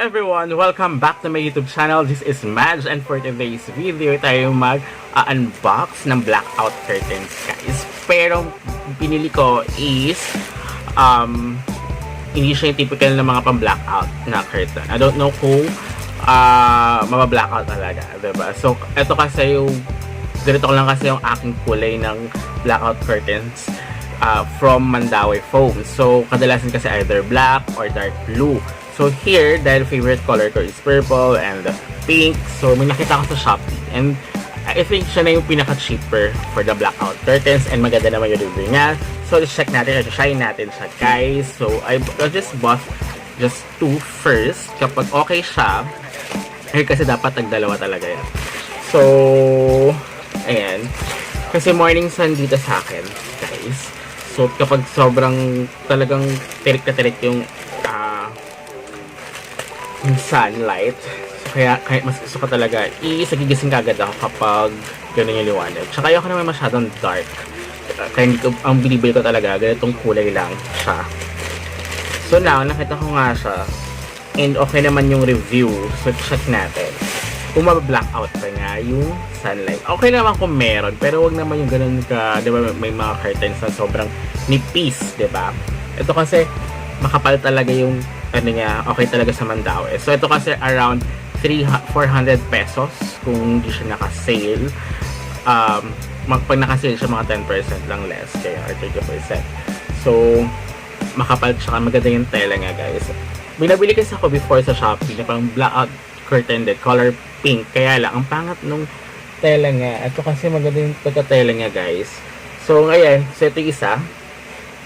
everyone! Welcome back to my YouTube channel. This is Madge, and for today's video, tayo mag-unbox ng blackout curtains, guys. Pero pinili ko is hindi siya yung typical na mga pang-blackout na curtain. I don't know kung maba-blackout talaga, diba? So, ito kasi yung ganito lang kasi yung aking kulay ng blackout curtains from Mandaue Foam. So, kadalasan kasi either black or dark blue. So here, dahil favorite color ko is purple and pink, so may nakita ko sa Shopee. And I think siya na yung pinaka-cheaper for the blackout curtains and maganda naman yung review niya. So let's check natin, shine natin siya, guys. So I just bought just two first. Kapag okay siya, kasi dapat tagdalawa talaga yan. So, ayan. Kasi morning sun dito sa akin, guys. So kapag sobrang talagang tirik na tirik yung sunlight, so kaya mas gusto ko talaga isagigising kagad ako kapag gano'n yung liwanag. Tsaka ayoko naman masyadong dark, kaya hindi ko, ang binibili ko talaga ganitong kulay lang siya. So now, nakita ko nga siya and okay naman yung review. So check natin kung maba-blackout pa nga yung sunlight. Okay naman kung meron, pero wag naman yung gano'n ka, diba, may mga curtains na sobrang nipis, diba? Ito kasi makapal talaga yung ano niya, okay talaga sa Mandaue. So ito kasi around 400 pesos kung hindi siya naka-sale. Pag naka-sale siya, mga 10% lang less, kaya or 30%. So makapal siya, maganda yung tela nga, guys. Binabili kasi ako before sa Shopee na pang blackout curtain din, color pink, kaya lang ang pangat nung tela nga. Ito kasi maganda yung pagka-tela nga, guys. So ngayon, so ito isa.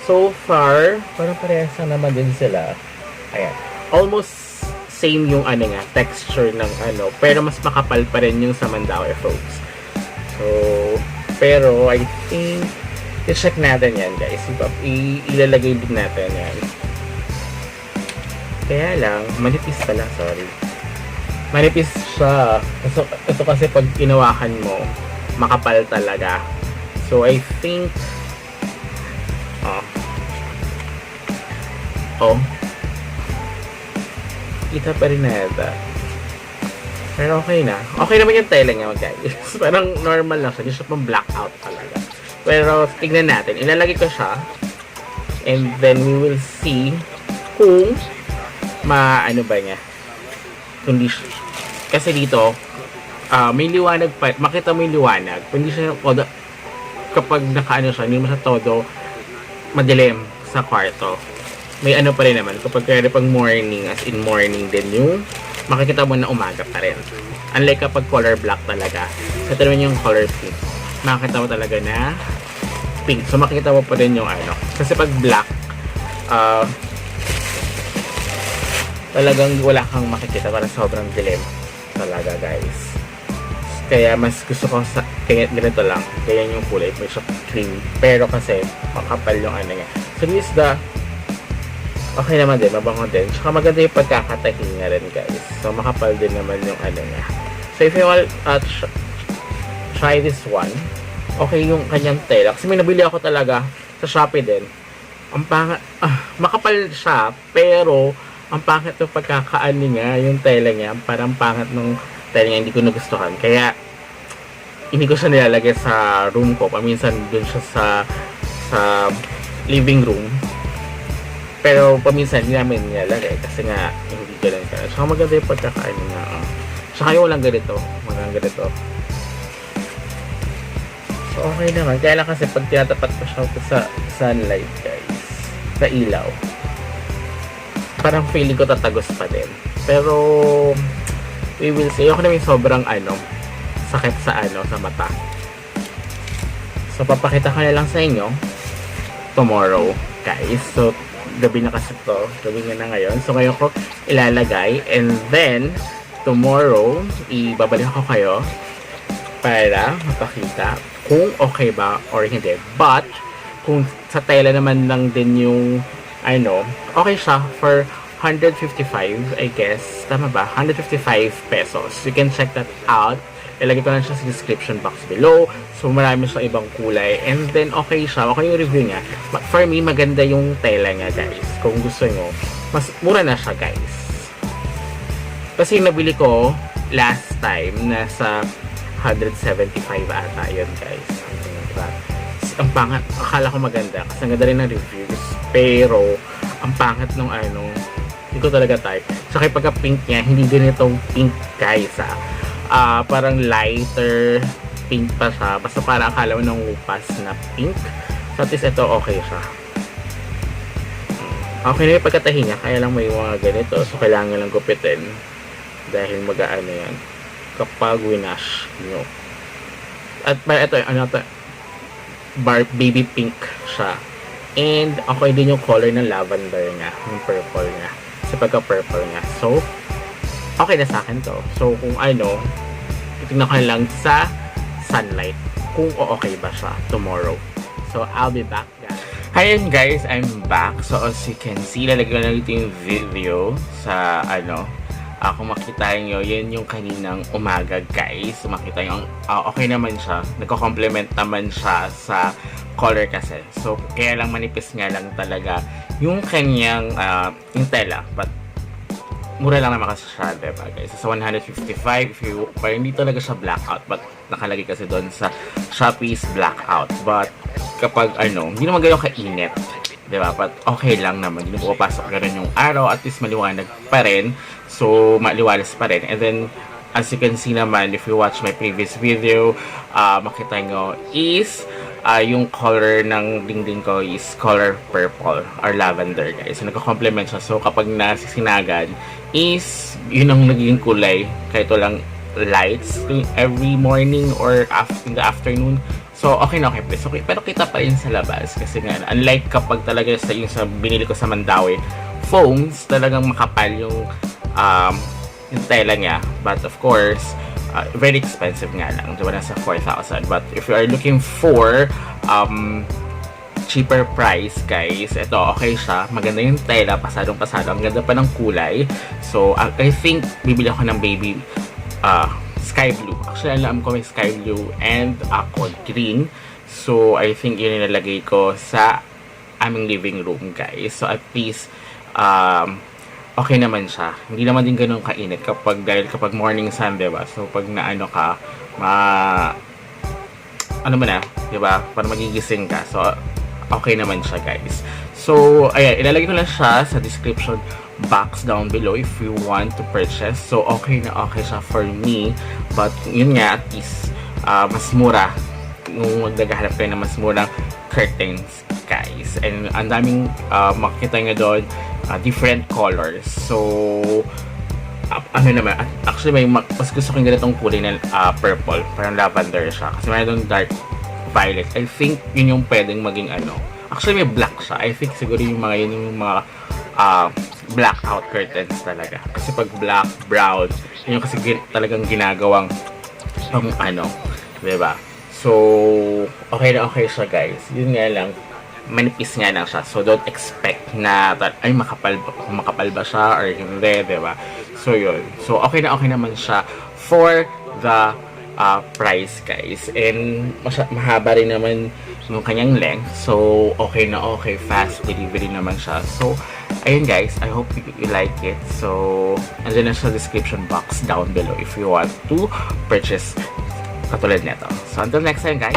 So far, parang parehas naman din sila. Ayan. Almost same yung ano nga, texture ng ano, pero mas makapal pa rin yung sa Mandaue Foams. So, pero I think i-check natin yan, guys. Ilalagay din natin yan. Kaya lang, manipis pala, sorry. Manipis siya. Ito kasi pag inawakan mo, makapal talaga. So, I think kita pa rin na yata. Pero okay na. Okay naman yung tela niya, guys. Parang normal lang siya. Hindi siya pang blackout talaga. Pero tignan natin. Ilalagay ko siya. And then we will see kung ano ba niya. Kundi kasi dito, may liwanag pa. Makita mo yung liwanag. Hindi siya kapag nakaano siya, hindi mo siya todo madilim sa kwarto. May ano pa rin naman, kapag kaya pag morning, as in morning din yung makikita mo na umaga pa rin. Unlike kapag color black talaga, ito naman yung color pink, makikita mo talaga na pink. So makikita mo pa rin yung ano, kasi pag black, talagang wala kang makikita, parang sobrang dilim talaga, guys. Kaya mas gusto ko kaya ganito lang, kaya yung kulay, may siya cream, pero kasi makapal yung ano niya. So this is the okay naman din, mabango din. Tsaka maganda yung pagkakatahinga rin, guys. So, makapal din naman yung ano niya. So, if you want try this one, okay yung kanyang tela. Kasi may nabili ako talaga sa Shopee din. Ang pangat, makapal siya, pero ang pangat yung pagkakaano niya, yung tela niya, parang pangat ng tela niya, hindi ko nagustuhan. Kaya, hindi ko siya nilalagay sa room ko. Paminsan dun siya sa living room. Pero paminsan hindi namin nilalagay kasi nga hindi ganun ka. Saka maganda yung pagkakaano nga. Saka yung walang ganito. Walang ganito. So okay naman. Kaya lang kasi pag tinatapat ko siya sa sunlight, guys, sa ilaw, parang feeling ko tatagos pa din. Pero we will see. Ako naman sobrang sakit sa mata. So papakita ko na lang sa inyo tomorrow, guys. So gabi na kasi to. Gabi na ngayon. So, ngayon ko ilalagay. And then, tomorrow, ibabalik ko kayo para mapakita kung okay ba or hindi. But, kung sa tela naman lang din yung okay siya for 155, I guess. Tama ba? 155 pesos. You can check that out. Ilagay ko lang siya sa description box below. So, marami siya ibang kulay. And then, okay siya. Okay yung review niya. For me, maganda yung tela niya, guys. Kung gusto nyo, mas mura na siya, guys. Kasi nabili ko last time, nasa 175 ata yun guys. Diba? Ang pangat, akala ko maganda kasi ang ganda rin ng reviews. Pero, ang pangat nung ano, hindi ko talaga type. Saka pagka pink niya, hindi ganitong pink guys parang lighter pink pa siya. Basta parang akala mo ng upas na pink. So at least ito okay siya. Okay na yung pagkatahi niya, kaya lang may mga ganito. So kailangan lang gupitin. Dahil mag-ano yan. Kapag winash nyo. At ito, ano ito, baby pink siya. And okay din yung color ng lavender niya. Yung purple niya. Kasi pagka-purple niya. So, okay na sa akin to. So, kung ano, titignan ko lang sa sunlight. Kung okay ba siya tomorrow. So, I'll be back, guys. Hi guys, I'm back. So, as you can see, lalagyan na dito yung video sa, kung makita nyo, yun yung kaninang umaga, guys. So, makita nyo, okay naman siya. Nagko-complement naman siya sa color kasi. So, kaya lang manipis nga lang talaga yung kanyang, yung tela. But, mura lang naman kasi siya, diba, guys? So, 155, if you, parang hindi talaga siya blackout. But, nakalagay kasi doon sa Shopee's blackout. But, kapag, hindi naman gano'ng kainit. Diba? But, okay lang naman. Hindi mo papasok ganun yung araw. At least, maliwanag pa rin. So, maliwalas pa rin. And then, as you can see naman, if you watch my previous video, makita nyo is, yung color ng dingding ko is color purple or lavender, guys. So, nagka-complement siya. So, kapag nasisinagan, is, yun ang naging kulay. Kahit walang lights every morning or in the afternoon. So, okay na okay please. Okay, pero kita pa rin sa labas. Kasi nga, unlike kapag talaga sa binili ko sa Mandawi, foams, talagang makapal yung tela niya. But of course, very expensive nga lang. Diba, nasa 4,000. But if you are looking for cheaper price, guys, ito, okay siya. Maganda yung tela, pasadong-pasado. Ang ganda pa ng kulay. So, I think, bibili ako ng baby sky blue. Actually, alam ko may sky blue and aqua green. So, I think yun yung nalagay ko sa aming living room, guys. So, at least, okay naman siya. Hindi naman din ganun kainit dahil kapag morning sun, diba? So, pag naano ka, diba? Para magigising ka. So, okay naman siya, guys. So, ayan, ilalagay ko lang siya sa description box down below if you want to purchase. So, okay na okay siya for me. But, yun nga, at least, mas mura. Nung magdagahanap kayo na mas murang curtains, guys. And, ang daming makikita nyo doon, different colors. So, actually, mas gusto ko yung ganitong kulay na purple. Parang lavender siya. Kasi mayroon dark violet. I think, yun yung pwedeng maging Actually, may black siya. I think siguro yung mga blackout curtains talaga. Kasi pag black, brown, yun yung kasi talagang ginagawang diba? So, okay na okay siya, guys. Yun nga lang, manipis nga lang siya. So, don't expect na, ay, makapal ba siya or hindi, diba? So, yun. So, okay na okay naman siya for the price, guys. And, mahaba rin naman yung kanyang length. So, okay na okay. Fast delivery naman siya. So, ayun guys, I hope you like it. So, andyan na sa description box down below if you want to purchase katulad nito. So, until next time guys.